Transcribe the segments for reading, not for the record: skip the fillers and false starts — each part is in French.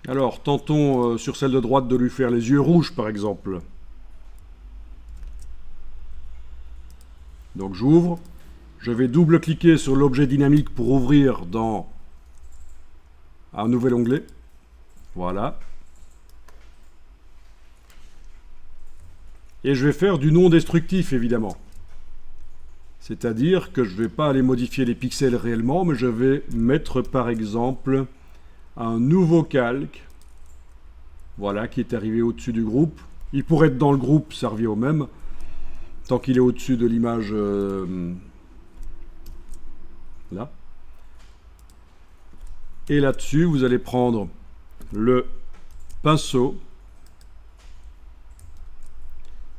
Alors, tentons sur celle de droite de lui faire les yeux rouges, par exemple. Donc j'ouvre. Je vais double-cliquer sur l'objet dynamique pour ouvrir dans un nouvel onglet. Voilà. Et je vais faire du non destructif, évidemment. C'est-à-dire que je ne vais pas aller modifier les pixels réellement, mais je vais mettre, par exemple, un nouveau calque. Voilà, qui est arrivé au-dessus du groupe. Il pourrait être dans le groupe, ça revient au même. Tant qu'il est au-dessus de l'image là. Et là-dessus, vous allez prendre le pinceau.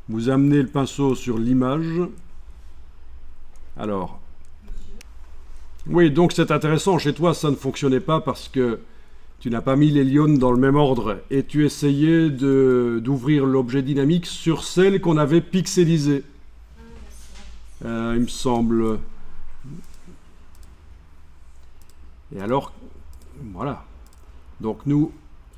Vous amenez le pinceau sur l'image. Alors, oui, donc c'est intéressant. Chez toi, ça ne fonctionnait pas parce que tu n'as pas mis les liones dans le même ordre et tu essayais d'ouvrir l'objet dynamique sur celle qu'on avait pixelisée. Il me semble. Et alors, voilà. Donc nous,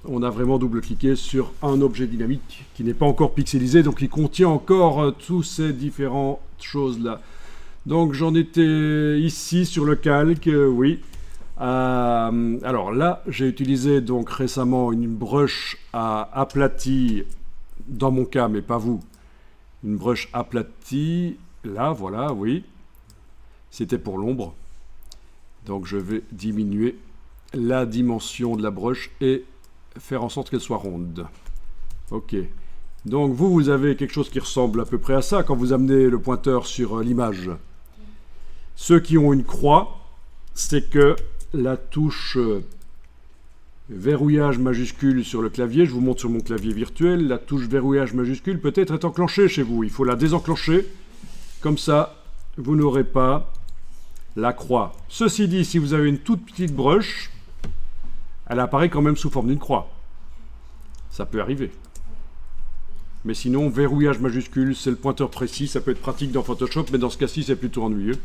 on a vraiment double-cliqué sur un objet dynamique qui n'est pas encore pixelisé, donc il contient encore tous ces différentes choses-là. Donc j'en étais ici sur le calque, oui. Alors là, j'ai utilisé donc récemment une brush à aplati, dans mon cas, mais pas vous. Une brush aplatie, là, voilà, oui. C'était pour l'ombre. Donc je vais diminuer la dimension de la brush et faire en sorte qu'elle soit ronde. Ok. Donc vous avez quelque chose qui ressemble à peu près à ça quand vous amenez le pointeur sur l'image. Ceux qui ont une croix, c'est que la touche verrouillage majuscule sur le clavier, je vous montre sur mon clavier virtuel, la touche verrouillage majuscule peut-être est enclenchée chez vous. Il faut la désenclencher. Comme ça, vous n'aurez pas la croix. Ceci dit, si vous avez une toute petite brush, elle apparaît quand même sous forme d'une croix. Ça peut arriver. Mais sinon, verrouillage majuscule, c'est le pointeur précis. Ça peut être pratique dans Photoshop, mais dans ce cas-ci, c'est plutôt ennuyeux.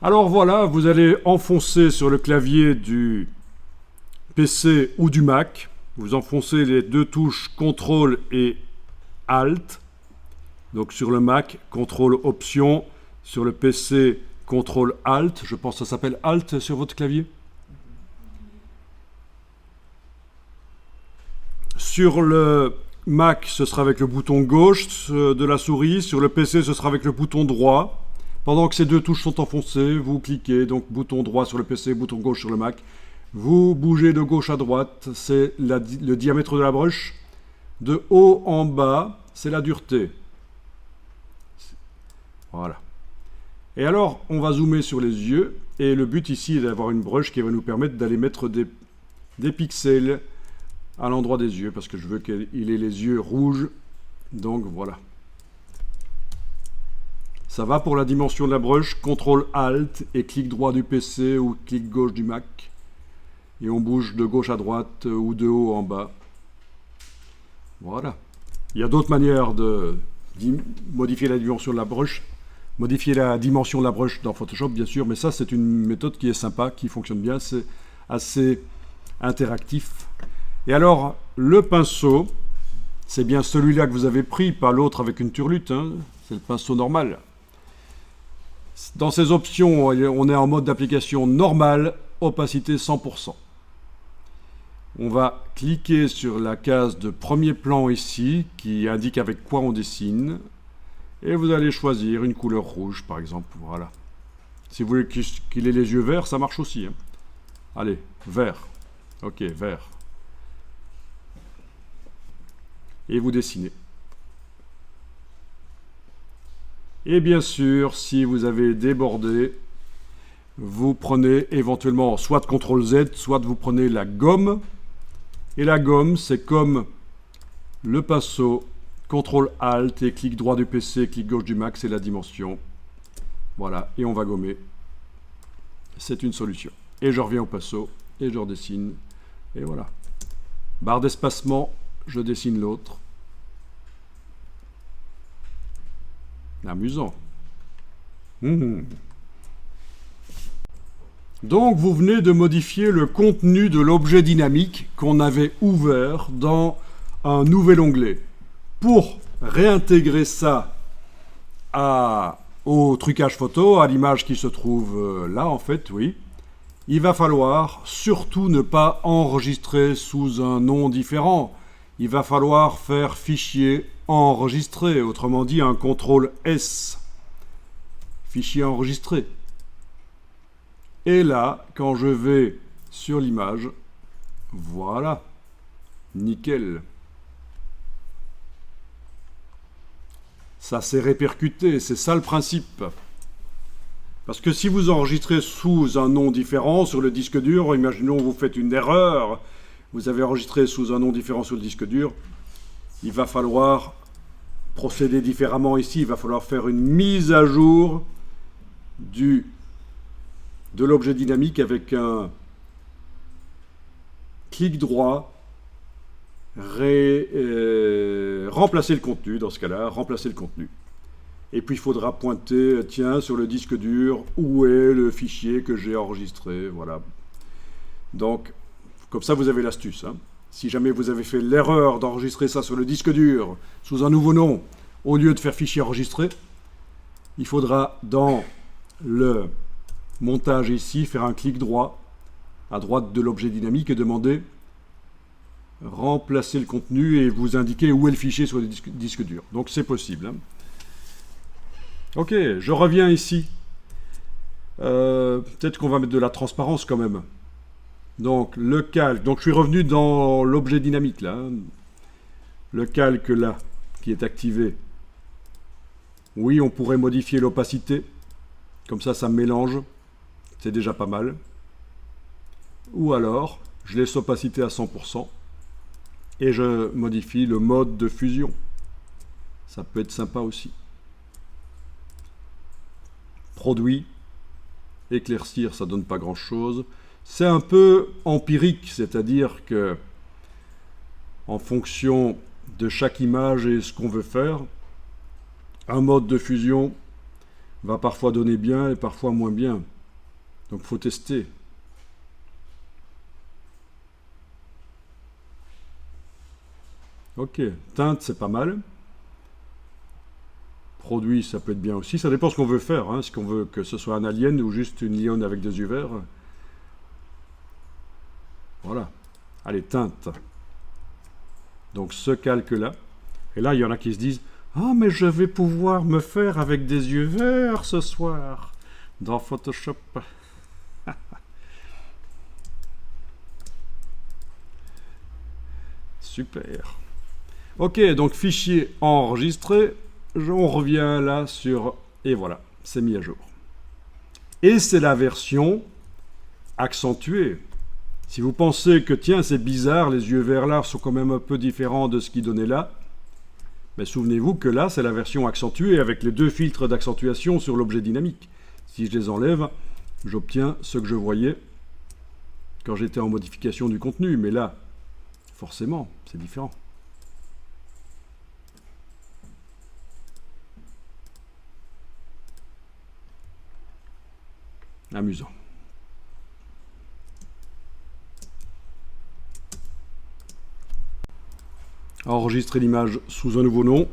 Alors voilà, vous allez enfoncer sur le clavier du PC ou du Mac. Vous enfoncez les deux touches CTRL et ALT. Donc sur le Mac, CTRL Option. Sur le PC, CTRL ALT. Je pense que ça s'appelle ALT sur votre clavier. Sur le Mac, ce sera avec le bouton gauche de la souris. Sur le PC, ce sera avec le bouton droit. Pendant que ces deux touches sont enfoncées, vous cliquez, donc bouton droit sur le PC, bouton gauche sur le Mac. Vous bougez de gauche à droite, c'est le diamètre de la brush. De haut en bas, c'est la dureté. Voilà. Et alors, on va zoomer sur les yeux. Et le but ici est d'avoir une brush qui va nous permettre d'aller mettre des pixels à l'endroit des yeux, parce que je veux qu'il ait les yeux rouges. Donc voilà. Ça va pour la dimension de la brush, CTRL ALT et clic droit du PC ou clic gauche du Mac. Et on bouge de gauche à droite ou de haut en bas. Voilà. Il y a d'autres manières de modifier la dimension de la brush. Modifier la dimension de la brush dans Photoshop, bien sûr, mais ça, c'est une méthode qui est sympa, qui fonctionne bien. C'est assez interactif. Et alors, le pinceau, c'est bien celui-là que vous avez pris, pas l'autre avec une turlute. Hein. C'est le pinceau normal. Dans ces options, on est en mode d'application normale, opacité 100%. On va cliquer sur la case de premier plan ici, qui indique avec quoi on dessine. Et vous allez choisir une couleur rouge, par exemple. Voilà. Si vous voulez qu'il ait les yeux verts, ça marche aussi. Hein. Allez, vert. Ok, vert. Et vous dessinez. Et bien sûr, si vous avez débordé, vous prenez éventuellement soit CTRL Z, soit vous prenez la gomme. Et la gomme, c'est comme le pinceau, CTRL ALT et clic droit du PC, clic gauche du Mac, c'est la dimension. Voilà, et on va gommer. C'est une solution. Et je reviens au pinceau, et je redessine. Et voilà. Barre d'espacement, je dessine l'autre. Amusant. Donc vous venez de modifier le contenu de l'objet dynamique qu'on avait ouvert dans un nouvel onglet. Pour réintégrer ça au trucage photo, à l'image qui se trouve là en fait, oui, il va falloir surtout ne pas enregistrer sous un nom différent. Il va falloir faire fichier enregistré, autrement dit un CTRL S. Fichier enregistré. Et là, quand je vais sur l'image, voilà, nickel. Ça s'est répercuté, c'est ça le principe. Parce que si vous enregistrez sous un nom différent sur le disque dur, imaginons que vous faites une erreur, vous avez enregistré sous un nom différent sur le disque dur, il va falloir procéder différemment ici, il va falloir faire une mise à jour de l'objet dynamique avec un clic droit, remplacer le contenu, dans ce cas-là, remplacer le contenu. Et puis il faudra pointer, tiens, sur le disque dur, où est le fichier que j'ai enregistré, voilà. Donc, comme ça vous avez l'astuce. Hein. Si jamais vous avez fait l'erreur d'enregistrer ça sur le disque dur, sous un nouveau nom, au lieu de faire fichier enregistré, il faudra dans le montage ici, faire un clic droit, à droite de l'objet dynamique et demander remplacer le contenu et vous indiquer où est le fichier sur le disque dur. Donc c'est possible. Hein. Ok, je reviens ici. Peut-être qu'on va mettre de la transparence quand même. Donc le calque, donc je suis revenu dans l'objet dynamique là. Hein. Le calque là, qui est activé. Oui, on pourrait modifier l'opacité. Comme ça mélange. C'est déjà pas mal. Ou alors, je laisse l'opacité à 100%. Et je modifie le mode de fusion. Ça peut être sympa aussi. Produit. Éclaircir, ça donne pas grand-chose. C'est un peu empirique, c'est-à-dire que en fonction de chaque image et ce qu'on veut faire, un mode de fusion va parfois donner bien et parfois moins bien. Donc il faut tester. Ok, teinte c'est pas mal. Produit ça peut être bien aussi. Ça dépend ce qu'on veut faire. Hein. Est-ce qu'on veut que ce soit un alien ou juste une lionne avec des yeux verts? Voilà. Allez, teinte. Donc ce calque-là. Et là, il y en a qui se disent « Ah, mais je vais pouvoir me faire avec des yeux verts ce soir dans Photoshop. » Super. Ok, donc fichier enregistré. On revient là sur... Et voilà, c'est mis à jour. Et c'est la version accentuée. Si vous pensez que, tiens, c'est bizarre, les yeux verts là sont quand même un peu différents de ce qui donnait là, mais souvenez-vous que là, c'est la version accentuée avec les deux filtres d'accentuation sur l'objet dynamique. Si je les enlève, j'obtiens ce que je voyais quand j'étais en modification du contenu. Mais là, forcément, c'est différent. Amusant. Enregistrer l'image sous un nouveau nom.